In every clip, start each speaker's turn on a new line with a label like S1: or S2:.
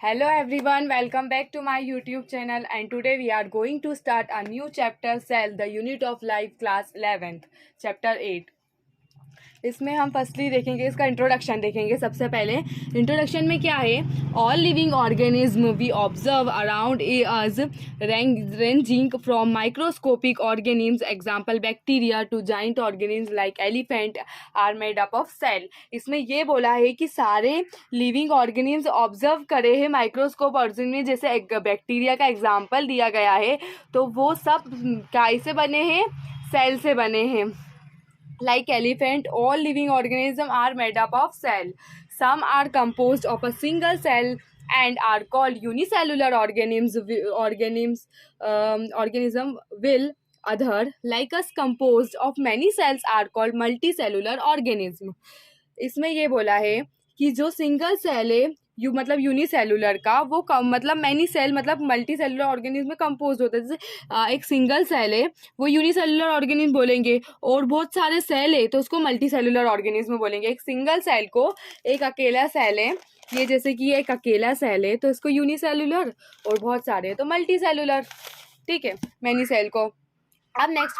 S1: Hello everyone, welcome back to my YouTube channel and today we are going to start a new chapter Cell, the Unit of Life class 11th, chapter 8. इसमें हम firstly देखेंगे इसका introduction देखेंगे। सबसे पहले introduction में क्या है, all living organism we observe around us ranging from microscopic organisms example bacteria to giant organisms like elephant are made up of cell. इसमें ये बोला है कि सारे लिविंग ऑर्गेनिम्स ऑब्जर्व करे हैं माइक्रोस्कोप ऑर्गेनिज्म में, जैसे एक बैक्टीरिया का एग्जाम्पल दिया गया है, तो वो सब काय से बने हैं, सेल से बने हैं। Like elephant, all living organisms are made up of cell. Some are composed of a single cell and are called unicellular organism will other like us composed of many cells are called multicellular organism. इसमें ये बोला है कि जो single cell है मतलब unicellular का, वो कम मतलब मैनी सेल मतलब मल्टी सेलुलर ऑर्गेनिज्म में कंपोज होता है। जैसे एक सिंगल सेल है वो यूनिसेलुलर ऑर्गेनिज्म बोलेंगे, और बहुत सारे सेल है तो उसको मल्टी सेलुलर ऑर्गेनिज्म बोलेंगे। एक सिंगल सेल को, एक अकेला सेल है ये, जैसे कि ये एक अकेला सेल है तो इसको यूनिसेलुलर, और बहुत सारे है तो मल्टी सेलुलर, ठीक है, मैनी सेल को। अब नेक्स्ट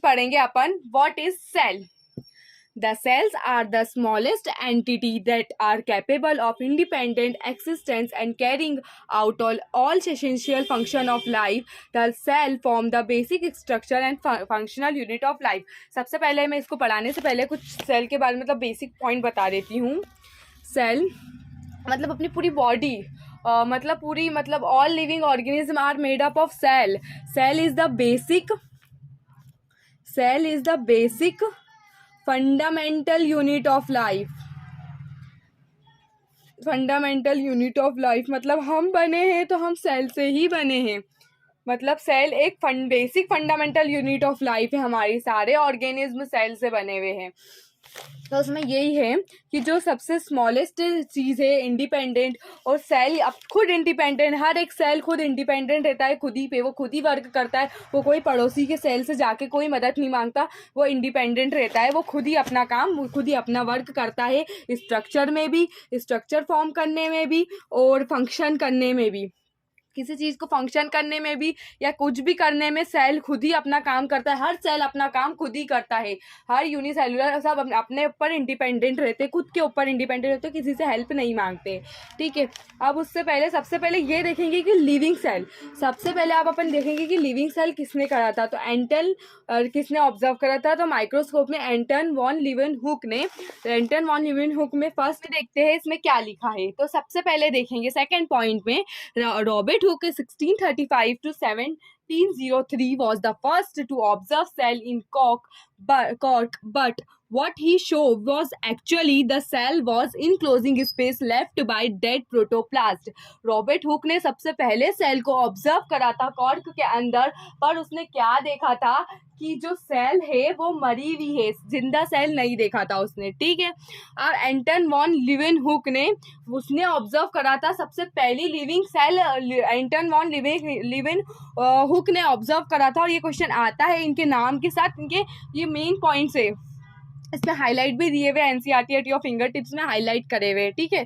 S1: पढ़ेंगे अपन what is cell. The cells are the smallest entity that are capable of independent existence and carrying out all essential function of life. The cell form the basic structure and functional unit of life. सबसे पहले मैं इसको पढ़ाने से पहले कुछ cell के बारे में मतलब बेसिक पॉइंट बता देती हूँ। सेल मतलब अपनी पूरी बॉडी मतलब all living organism are made up of cell. Cell is the basic fundamental unit of life. Fundamental unit of life मतलब हम बने हैं तो हम सेल से ही बने हैं, मतलब सेल एक basic fundamental unit of life है। हमारी सारे ऑर्गेनिज्म सेल से बने हुए हैं। तो उसमें यही है कि जो सबसे स्मॉलेस्ट चीज़ है इंडिपेंडेंट, और सेल अब खुद इंडिपेंडेंट, हर एक सेल खुद इंडिपेंडेंट रहता है, खुद ही पे वो खुद ही वर्क करता है। वो कोई पड़ोसी के सेल से जाके कोई मदद नहीं मांगता, वो इंडिपेंडेंट रहता है, वो खुद ही अपना काम, खुद ही अपना वर्क करता है, स्ट्रक्चर में भी, स्ट्रक्चर फॉर्म करने में भी और फंक्शन करने में भी। किसी चीज़ को फंक्शन करने में भी या कुछ भी करने में सेल खुद ही अपना काम करता है। हर सेल अपना काम खुद ही करता है। हर यूनिसेलुलर सब अपने ऊपर इंडिपेंडेंट रहते, खुद के ऊपर इंडिपेंडेंट रहते, किसी से हेल्प नहीं मांगते, ठीक है। अब उससे पहले सबसे पहले ये देखेंगे कि लिविंग सेल, सबसे पहले आप अपन देखेंगे कि लिविंग सेल किसने करा था। तो किसने ऑब्जर्व करा था, तो माइक्रोस्कोप में एंटन वॉन लीवेनहुक ने। एंटन वॉन लीवेनहुक में फर्स्ट देखते हैं इसमें क्या लिखा है। तो सबसे पहले देखेंगे सेकेंड पॉइंट में, Robert Hooke 1635 to 1703 was the first to observe cell in cork, but what he showed was actually the cell was enclosing space left by dead protoplast. Robert Hooke ने सबसे पहले सेल को observe करा था cork के अंदर, पर उसने क्या देखा था कि जो सेल है वो मरी हुई है, जिंदा सेल नहीं देखा था उसने, ठीक है। और एंटन वॉन लीवेनहुक ने उसने ऑब्जर्व करा था सबसे पहली लिविंग सेल, एंटन वॉन लीवेनहुक ने ऑब्जर्व करा था। और ये क्वेश्चन आता है इनके नाम के साथ, इनके ये मेन पॉइंट्स है, इसमें हाईलाइट भी दिए हुए, NCERT at your finger tips में हाईलाइट करे हुए, ठीक है।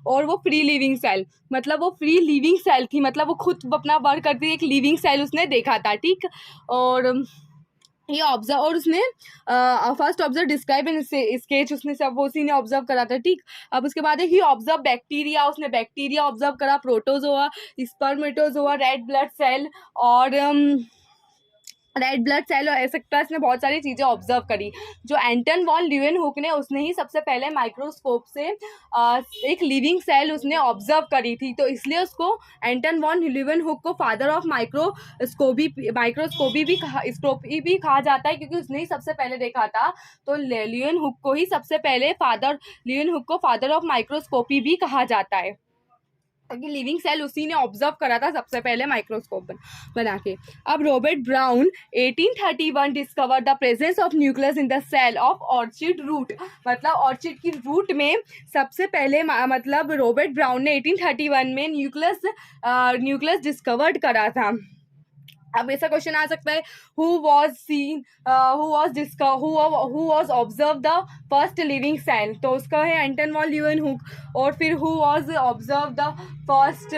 S1: और वो फ्री लिविंग सेल, मतलब वो फ्री लिविंग सेल थी, मतलब वो खुद अपना वर्क करती थी, एक लिविंग सेल उसने देखा था, ठीक। और ये ऑब्जर्व, और उसने first observe describe in sketch, उसने सब वो उसी ने ऑब्जर्व करा था, ठीक। अब उसके बाद ही ऑब्जर्व बैक्टीरिया, उसने बैक्टीरिया ऑब्जर्व करा, protozoa, spermatozoa, red blood cell और एक्सेट्रा, इसने बहुत सारी चीज़ें ऑब्जर्व करी। जो एंटन वॉन लीवेनहुक ने, उसने ही सबसे पहले माइक्रोस्कोप से एक लिविंग सेल उसने ऑब्जर्व करी थी, तो इसलिए उसको एंटन वॉन लीवेनहुक को फादर ऑफ माइक्रोस्कोपी भी कहा जाता है, क्योंकि उसने ही सबसे पहले देखा था। तो लीवेनहुक को ही सबसे पहले लीवेनहुक को फादर ऑफ माइक्रोस्कोपी भी कहा जाता है, क्योंकि लिविंग सेल उसी ने ऑब्जर्व करा था सबसे पहले माइक्रोस्कोप बना के। अब Robert Brown 1831 discover the presence of nucleus in the cell of orchid root, मतलब ऑर्चिड की रूट में सबसे पहले मतलब रॉबर्ट ब्राउन ने 1831 में न्यूक्लियस डिस्कवर्ड करा था। अब ऐसा क्वेश्चन आ सकता है, who was observe the first living cell, तो उसका है एंटन वॉन ल्यूवेनहुक। और फिर who was observe the first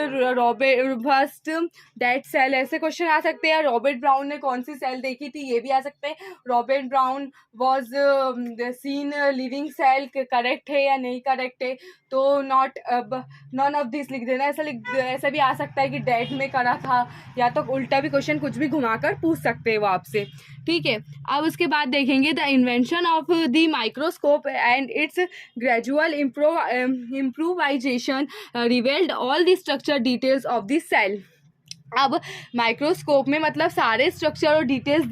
S1: dead cell, ऐसे क्वेश्चन आ सकते हैं। रॉबर्ट ब्राउन ने कौन सी सेल देखी थी, ये भी आ सकते हैं। Robert Brown was seen living cell, correct है या नहीं करेक्ट है, तो नॉट नॉन ऑफ दिस लिख देना। ऐसा भी आ सकता है कि डेड में करा था, या तो उल्टा भी क्वेश्चन कुछ भी घुमाकर पूछ सकते हैं वो आपसे, ठीक है। अब उसके बाद देखेंगे the invention of the microscope and its gradual improvisation revealed all the structure details of the cell. अब माइक्रोस्कोप में मतलब सारे स्ट्रक्चर और डिटेल्स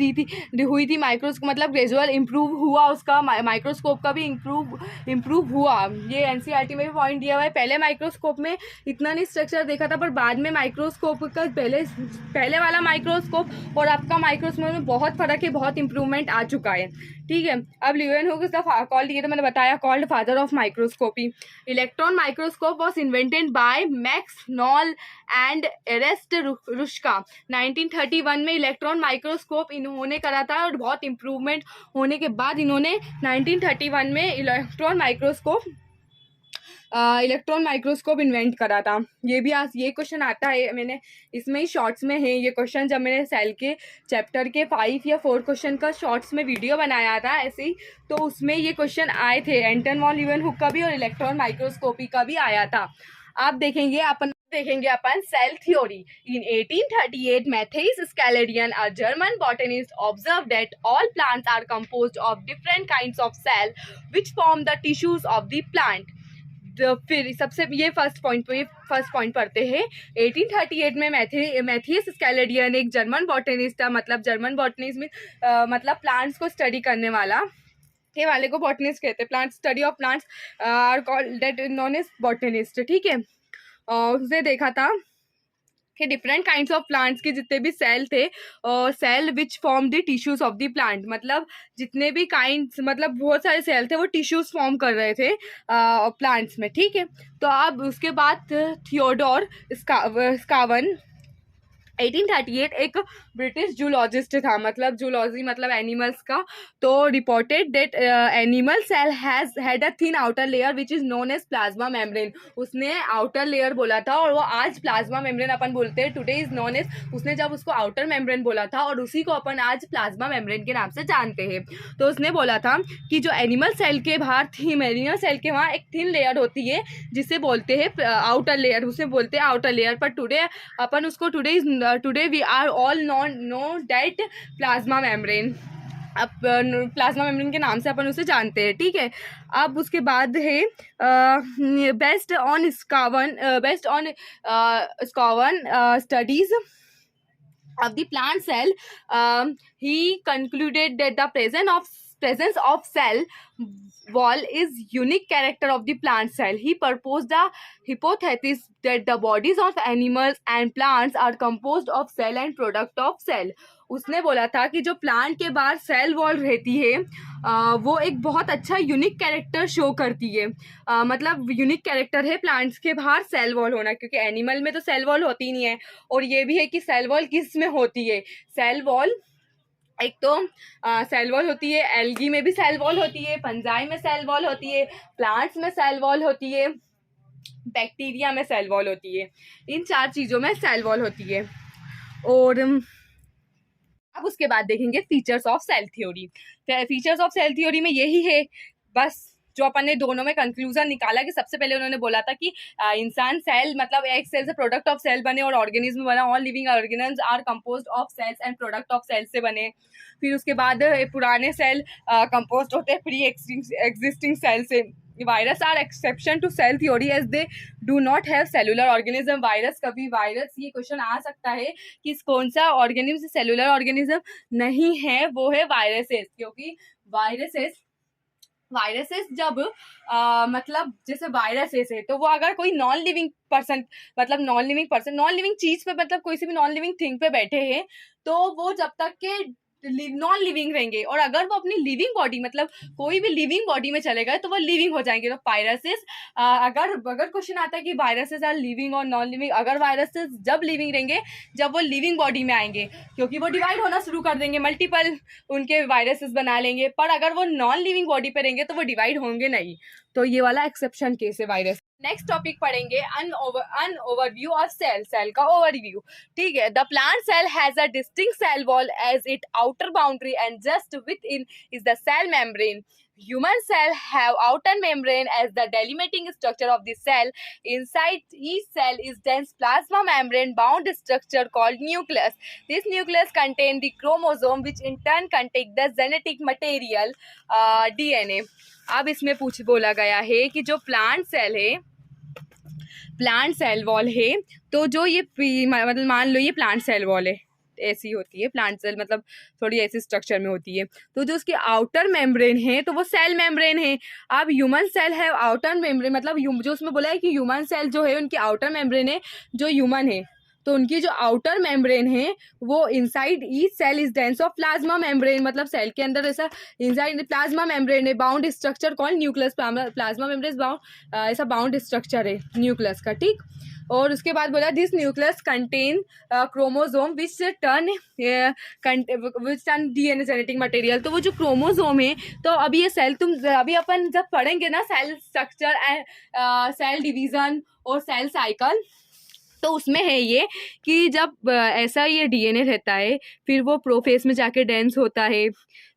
S1: हुई थी। माइक्रोस्कोप मतलब ग्रेजुअल इम्प्रूव हुआ उसका, माइक्रोस्कोप का भी इम्प्रूव हुआ। ये एनसीईआरटी में भी पॉइंट दिया हुआ है। पहले माइक्रोस्कोप में इतना नहीं स्ट्रक्चर देखा था, पर बाद में माइक्रोस्कोप का पहले वाला माइक्रोस्कोप और आपका माइक्रोस्कोप में बहुत फ़र्क है, बहुत इंप्रूवमेंट आ चुका है, ठीक है। अब ल्यूवेनहुक इसका कॉल्ड, ये तो मैंने बताया, called father of microscopy. Electron microscope was invented by Max Knoll and Ernst Ruska. 1931 में इलेक्ट्रॉन माइक्रोस्कोप इन्होंने करा था, और बहुत इम्प्रूवमेंट होने के बाद इन्होंने 1931 में इलेक्ट्रॉन माइक्रोस्कोप इन्वेंट करा था। ये क्वेश्चन आता है, मैंने इसमें ही शॉर्ट्स में है ये क्वेश्चन, जब मैंने सेल के चैप्टर के 5 या 4 क्वेश्चन का शॉर्ट्स में वीडियो बनाया था ऐसे ही, तो उसमें ये क्वेश्चन आए थे। एंटन वॉन ल्यूवेनहुक का भी और इलेक्ट्रॉन माइक्रोस्कोपी का भी आया था। आप देखेंगे अपन cell theory. In 1838 Matthias Schleiden, a German botanist, observe that all plants are composed of different kinds of cell which form the tissues of the plant. फिर सबसे ये फर्स्ट पॉइंट पढ़ते हैं। 1838 में मैथेइस स्केलेरियन एक जर्मन बॉटनिस्ट था, मतलब जर्मन बॉटनिस्ट में मतलब प्लांट्स को स्टडी करने वाला के वाले को बॉटनिस्ट कहते हैं। Plant study of plants are called that known as botanist, ठीक है। उसने देखा था कि डिफरेंट काइंड्स ऑफ प्लांट्स के जितने भी सेल थे, cell which form the tissues of the plant, मतलब जितने भी काइंड्स, मतलब बहुत सारे सेल थे वो टिश्यूज फॉर्म कर रहे थे प्लांट्स में, ठीक है। तो अब उसके बाद थियोडोर स्कावन 1838 एक ब्रिटिश जूलॉजिस्ट था, मतलब जूलॉजी मतलब एनिमल्स का, तो reported that animal cell had a thin outer layer which is known as plasma membrane. उसने आउटर लेयर बोला था, और वो आज प्लाज्मा मेम्ब्रेन अपन बोलते हैं, टुडे इज नोन एज, उसने जब उसको आउटर मेम्ब्रेन बोला था, और उसी को अपन आज प्लाज्मा मेम्ब्रेन के नाम से जानते हैं। तो उसने बोला था कि जो एनिमल सेल के बाहर एनिमल सेल के वहाँ एक थिन लेयर होती है जिसे बोलते हैं आउटर लेयर, उसे बोलते हैं आउटर लेयर, पर टुडे अपन उसको today we are all know that plasma membrane. अब प्लाज्मा मेम्ब्रेन के नाम से अपन उसे जानते हैं, ठीक है। अब उसके बाद है based on Schwann studies of the plant cell, he concluded that the presence of cell wall is unique character of the plant cell. He proposed a hypothesis that the bodies of animals and plants are composed of cell and product of cell. उसने बोला था कि जो plant के बाहर cell wall रहती है वो एक बहुत अच्छा यूनिक कैरेक्टर शो करती है, मतलब यूनिक कैरेक्टर है प्लांट्स के बाहर सेल वॉल होना, क्योंकि एनिमल में तो सेल वॉल होती नहीं है। और ये भी है कि सेल वॉल किस में होती है, सेल वॉल एक तो सेल वॉल होती है, एल्गी में भी सेल वॉल होती है, फंजाई में सेल वॉल होती है, प्लांट्स में सेल वॉल होती है, बैक्टीरिया में सेल वॉल होती है, इन 4 चीज़ों में सेल वॉल होती है। और अब उसके बाद देखेंगे features of cell theory. Features of cell theory में यही है बस जो अपन ने दोनों में कंक्लूजन निकाला कि सबसे पहले उन्होंने बोला था कि इंसान सेल मतलब एक सेल से प्रोडक्ट ऑफ सेल बने और ऑर्गेनिज्म बना, all living organism are composed of cells and product of cell से बने। फिर उसके बाद पुराने सेल कंपोज्ड होते हैं प्री एग्जिस्टिंग सेल से। Virus are exception to cell theory as they do not have cellular organism. Virus ये क्वेश्चन आ सकता है कि कौन सा ऑर्गेनिज्म सेलुलर ऑर्गेनिज्म नहीं है, वो है वायरसेस, क्योंकि वायरसेस जब मतलब जैसे वायरसेस है तो वो अगर कोई नॉन लिविंग चीज पे मतलब कोई सी भी नॉन लिविंग थिंग पे बैठे हैं तो वो जब तक के नॉन लिविंग रहेंगे, और अगर वो अपनी लिविंग बॉडी मतलब कोई भी लिविंग बॉडी में चले गए तो वो लिविंग हो जाएंगे। तो वायरसेस, अगर क्वेश्चन आता है कि वायरसेस आर लिविंग और नॉन लिविंग, अगर वायरसेस जब लिविंग रहेंगे जब वो लिविंग बॉडी में आएंगे, क्योंकि वो डिवाइड होना शुरू कर देंगे, मल्टीपल उनके वायरसेस बना लेंगे। पर अगर वो नॉन लिविंग बॉडी पे रहेंगे तो वो डिवाइड होंगे नहीं। तो ये वाला एक्सेप्शन केस है वायरस। नेक्स्ट टॉपिक पढ़ेंगे अन ओवरव्यू ऑफ सेल का ओवरव्यू। ठीक है, the plant cell has a distinct cell wall as it outer boundary and just within is the cell membrane. Human cell have outer membrane as the delimiting structure of the cell. Inside each cell is dense plasma membrane bound structure called nucleus. This nucleus contains the chromosome which in turn contain the genetic material DNA. अब इसमें बोला गया है कि जो plant cell है, plant cell wall है, तो जो ये मतलब मान लो ये प्लांट सेल वॉल है, ऐसी होती है प्लांट सेल, मतलब थोड़ी ऐसी स्ट्रक्चर में होती है। तो जो उसकी आउटर मेम्ब्रेन है तो वो सेल मेम्ब्रेन है। अब ह्यूमन सेल है आउटर मेम्ब्रेन, मतलब जो उसमें बोला है कि ह्यूमन सेल जो है उनकी आउटर मेम्ब्रेन है जो ह्यूमन है, तो उनकी जो आउटर मेम्ब्रेन है वो inside each cell is dense of plasma membrane, मतलब सेल के अंदर ऐसा इनसाइड प्लाज्मा मेम्ब्रेन है, bound structure called nucleus. Plasma membrane bound ऐसा बाउंड स्ट्रक्चर है न्यूक्लियस का। ठीक, और उसके बाद बोला this nucleus contain chromosome which turn DNA genetic material. तो वो जो क्रोमोसोम है, तो अभी ये सेल अभी अपन जब पढ़ेंगे ना cell structure and cell division और सेल साइकिल, तो उसमें है ये कि जब ऐसा ये डीएनए रहता है फिर वो प्रोफेज में जाके डेंस होता है,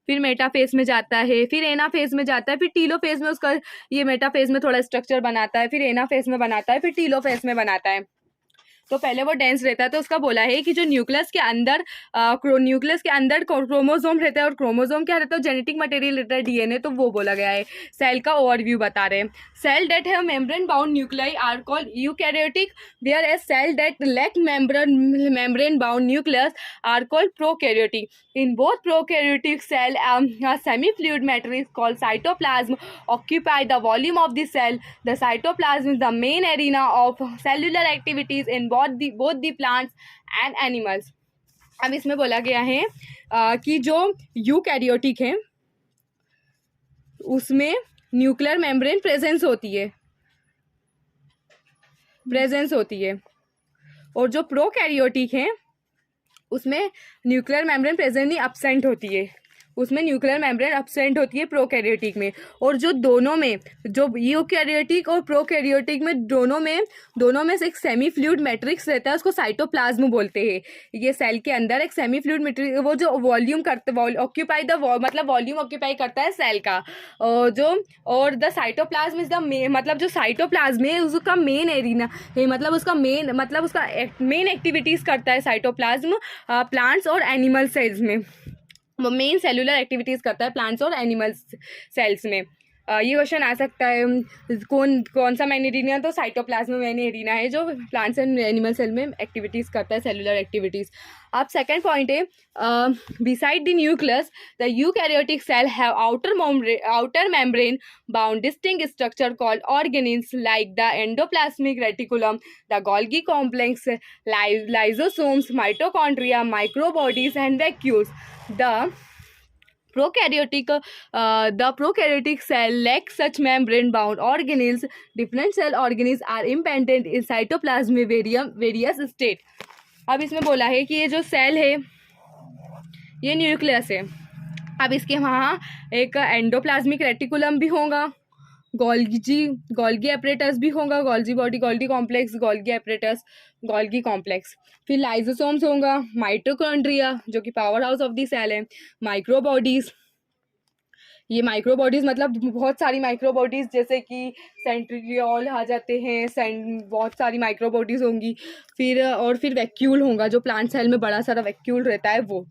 S1: फिर मेटाफेज में जाता है, फिर एनाफेज में जाता है, फिर टीलोफेज में उसका ये मेटाफेज में थोड़ा स्ट्रक्चर बनाता है, फिर एनाफेज में बनाता है, फिर टीलोफेज में बनाता है। तो पहले वो डेंस रहता है। तो उसका बोला है कि जो न्यूक्लियस के अंदर क्रोमोसोम रहता है, और क्रोमोसोम क्या रहता है, जेनेटिक मटेरियल रहता है डीएनए। तो वो बोला गया है। सेल का ओवरव्यू बता रहे हैं। Cell that have membrane bound nuclei are called eukaryotic, whereas cell that lack membrane bound nucleus are called prokaryotic. In both prokaryotic cell, a semi-fluid matrix called cytoplasm occupy the volume of the cell. The cytoplasm is the main arena of cellular activities in both the plants and animals. अब इसमें बोला गया है कि जो eukaryotic है उसमें nuclear membrane presence होती है, और जो प्रोकैरियोटिक है उसमें न्यूक्लियर मेम्ब्रेन प्रेजेंट नहीं एब्सेंट होती है, उसमें न्यूक्लियर मेम्ब्रेन एब्सेंट होती है प्रोकैरियोटिक में। और जो दोनों में, जो यूकैरियोटिक और प्रोकैरियोटिक में दोनों में से एक सेमी फ्लूइड मैट्रिक्स रहता है, उसको साइटोप्लाज्म बोलते हैं। ये सेल के अंदर एक सेमी फ्लूइड मैट्रिक्स, वो जो वॉल्यूम ऑक्यूपाई मतलब वॉल्यूम ऑक्यूपाई करता है सेल का, और द साइटोप्लाज्म इज द मतलब जो साइटोप्लाज्म है उसका मेन एरिना है, मतलब उसका मेन एक्टिविटीज़ करता है साइटोप्लाज्म प्लांट्स और एनिमल सेल्स में। वो मेन सेलुलर एक्टिविटीज़ करता है प्लांट्स और एनिमल्स सेल्स में। ये क्वेश्चन आ सकता है कौन सा मेन एरिना, तो साइटोप्लाज्म मेन एरिना है जो प्लांट्स एंड एनिमल सेल में एक्टिविटीज़ करता है, सेलुलर एक्टिविटीज़। अब सेकंड पॉइंट है beside the nucleus the eukaryotic cell have outer membrane bound distinct structure called organelles like the endoplasmic reticulum, the Golgi complex, lysosomes, mitochondria, microbodies and vacuoles. The prokaryotic cell lack such membrane-bound organelles. Different cell organelles are implanted in cytoplasm में various state. अब इसमें बोला है कि ये जो cell है ये न्यूक्लियस है। अब इसके वहाँ एक एंडोप्लाज्मिक रेटिकुलम भी होगा, गोल्गी एपरेटस भी होगा, Golgi body, Golgi complex, Golgi apparatus, Golgi complex. फिर लाइजोसोम्स होगा, माइटोकॉन्ड्रिया जो कि powerhouse of the cell है, माइक्रोबॉडीज। ये माइक्रोबॉडीज मतलब बहुत सारी माइक्रोबॉडीज जैसे कि सेंट्रियोल आ जाते हैं, बहुत सारी माइक्रोबॉडीज होंगी। फिर वैक्यूल होगा, जो प्लांट सेल में बड़ा सारा वैक्यूल रहता है वो।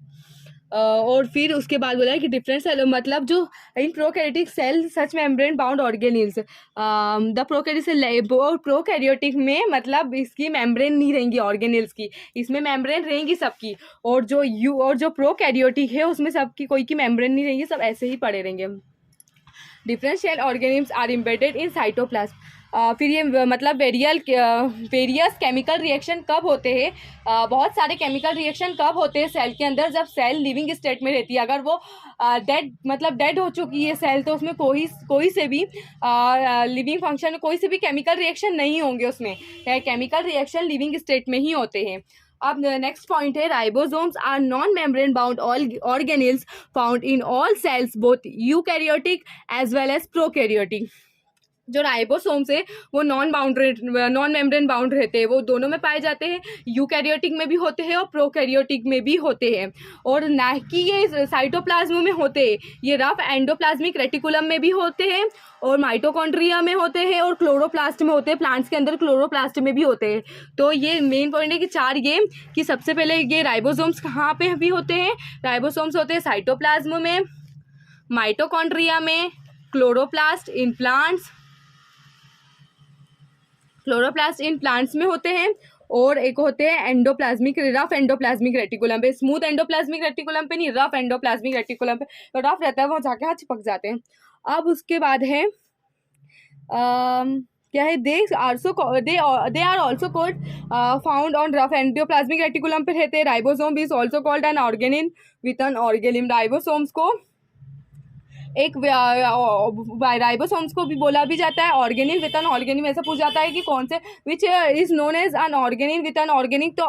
S1: और फिर उसके बाद बोला है कि डिफरेंट सेल मतलब जो इन prokaryotic cell such membrane bound organelles, the prokaryotic में मतलब इसकी मेम्ब्रेन नहीं रहेंगी ऑर्गेनेल्स की, इसमें मेम्ब्रेन रहेंगी सबकी। और जो प्रोकैरियोटिक है उसमें सबकी कोई की मेम्ब्रेन नहीं रहेंगी, सब ऐसे ही पड़े रहेंगे। Different cell organisms are embedded in cytoplasm. फिर ये मतलब वेरियस केमिकल रिएक्शन कब होते हैं, बहुत सारे केमिकल रिएक्शन कब होते हैं सेल के अंदर, जब सेल लिविंग स्टेट में रहती है। अगर वो डेड हो चुकी है सेल, तो उसमें कोई से भी लिविंग फंक्शन, कोई से भी केमिकल रिएक्शन नहीं होंगे उसमें। केमिकल रिएक्शन लिविंग स्टेट में ही होते हैं। अब नेक्स्ट पॉइंट है, ribosomes are non membrane bound organelles found in all cells both eukaryotic as well as prokaryotic. जो राइबोसोम्स है वो नॉन मेम्ब्रेन बाउंड रहते हैं, वो दोनों में पाए जाते हैं, यूकैरियोटिक में भी होते हैं और प्रोकैरियोटिक में भी होते हैं। और ना कि ये साइटोप्लाज्म में होते हैं, ये रफ एंडोप्लाज्मिक रेटिकुलम में भी होते हैं और माइटोकॉन्ड्रिया में होते हैं और क्लोरोप्लास्ट में होते हैं, प्लांट्स के अंदर क्लोरोप्लास्ट में भी होते हैं। तो ये मेन पॉइंट है कि चार ये कि सबसे पहले ये राइबोसोम्स कहाँ पे भी होते हैं, राइबोसोम्स होते हैं साइटोप्लाज्म में, माइटोकॉन्ड्रिया में, क्लोरोप्लास्ट इन प्लांट्स में होते हैं, और एक होते हैं रफ एंडोप्लाज्मिक रेटिकुलम पे। स्मूथ एंडोप्लाज्मिक रेटिकुलम पे नहीं, रफ एंडोप्लाज्मिक रेटिकुलम पे। तो रफ रहता है, वो जाके हाथ चिपक जाते हैं। अब उसके बाद है क्या है, they are also called found on rough endoplasmic reticulum पे रहते हैं। Ribosome is also called an organelle with an organelle. Ribosomes को एक राइबोसोम्स को भी बोला भी जाता है ऑर्गेनिक विद एन ऑर्गेनिक। ऐसा पूछ जाता है कि कौन से which is known as an organic with an organic, तो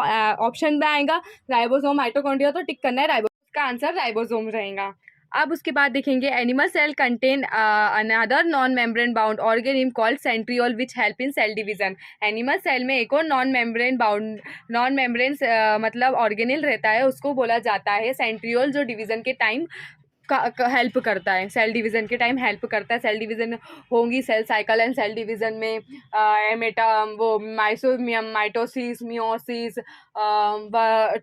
S1: ऑप्शन में आएगा राइबोसोम, माइटोकॉन्ड्रिया, तो टिक करना है राइबोसोम का आंसर राइबोसोम रहेगा। अब उसके बाद देखेंगे, animal cell contain another non membrane bound organelle called centriole which help in cell division. Animal cell में एक और नॉन मेम्ब्रेन मतलब ऑर्गेनिल रहता है, उसको बोला जाता है सेंट्रियोल, जो डिवीजन के टाइम का हेल्प करता है, सेल डिवीज़न के टाइम हेल्प करता है। सेल डिवीज़न होंगी cell cycle and cell division में माइटोसिस, मियोसिस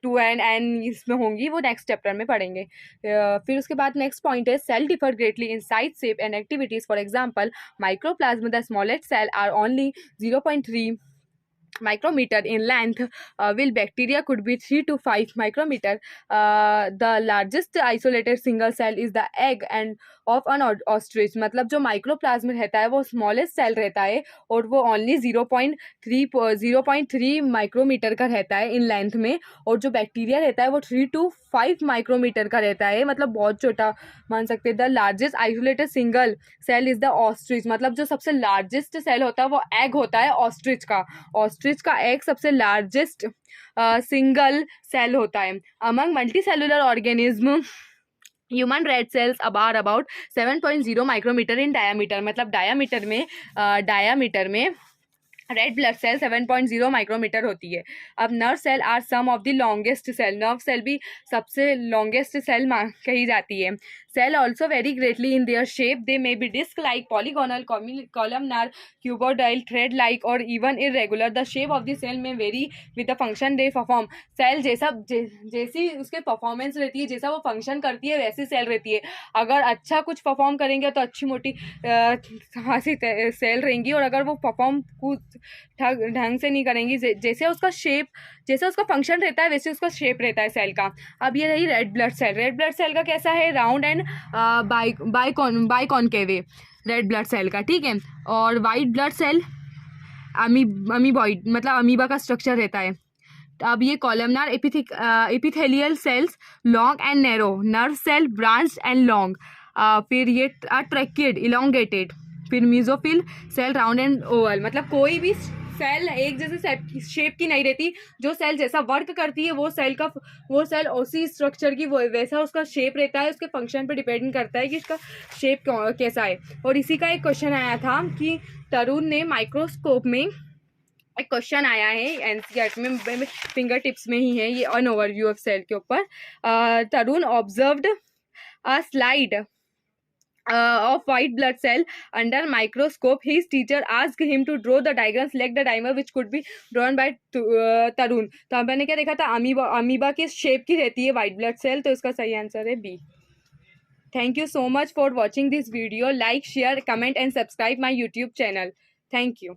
S1: 2 and N इसमें होंगी, वो नेक्स्ट चैप्टर में पढ़ेंगे। फिर उसके बाद नेक्स्ट पॉइंट है, cell differ greatly in size, shape and activities. For example, mycoplasma the smallest cell are only 0.3 micrometer in length, while bacteria could be 3 to 5 micrometer. The largest isolated single cell is the egg and of an ostrich। मतलब जो माइक्रोप्लाज्म रहता है वो smallest cell रहता है और वो only 0.3 micrometer का रहता है इन लेंथ में, और जो बैक्टीरिया रहता है वो 3 to 5 माइक्रोमीटर का रहता है, मतलब बहुत छोटा मान सकते हैं। The largest isolated single cell is the ostrich. मतलब जो सबसे लार्जेस्ट सेल होता है वो एग होता है ऑस्ट्रिच का। ऑस्ट्रिच का एग सबसे लार्जेस्ट सिंगल सेल होता है। Among multi cellular organism, human red cells are about 7.0 micrometer in diameter. मतलब डायामीटर में रेड ब्लड सेल 7.0 माइक्रोमीटर होती है। अब nerve cell are some of the longest cell. Nerve cell भी सबसे लॉन्गेस्ट सेल कही जाती है। Cell also vary greatly in their shape, they may be disc like, polygonal, columnar, cuboidal, thread like or even irregular. The shape of the cell में vary with the function they perform. Cell जैसी उसके performance रहती है, जैसा वो function करती है वैसी सेल रहती है। अगर अच्छा कुछ परफॉर्म करेंगे तो अच्छी मोटी खासी सेल रहेंगी, और अगर वो परफॉर्म कुछ ढंग से नहीं करेंगी, जैसे उसका फंक्शन रहता है वैसे उसका शेप रहता है सेल का। अब ये रही red blood cell. Red blood cell का कैसा है, round and biconcave red blood cell का, ठीक है। और वाइट ब्लड सेल अमीबॉइड, मतलब अमीबा का स्ट्रक्चर रहता है। अब ये columnar epithelial cells long and narrow, nerve cell branch and long. फिर ये ट्रैकिड इलोंगेटेड। फिर mesophyll cell round and oval. मतलब कोई भी सेल एक जैसे शेप की नहीं रहती, जो सेल जैसा वर्क करती है वो सेल उसी स्ट्रक्चर की वो वैसा उसका शेप रहता है। उसके फंक्शन पे डिपेंड करता है कि इसका शेप कैसा है। और इसी का एक क्वेश्चन आया था कि तरुण ने माइक्रोस्कोप में, एक क्वेश्चन आया है एनसीईआरटी में, फिंगर टिप्स में ही है ये, एन ओवरव्यू ऑफ सेल के ऊपर। Tarun observed a slide of white blood cell under microscope. His teacher asked him to draw the diagram, select the diagram which could be drawn by तरुण। तो मैंने क्या देखा था, अमीबा की शेप की रहती है white blood cell, तो इसका सही आंसर है B. Thank you so much for watching this video. Like, share, comment and subscribe my YouTube channel. Thank you.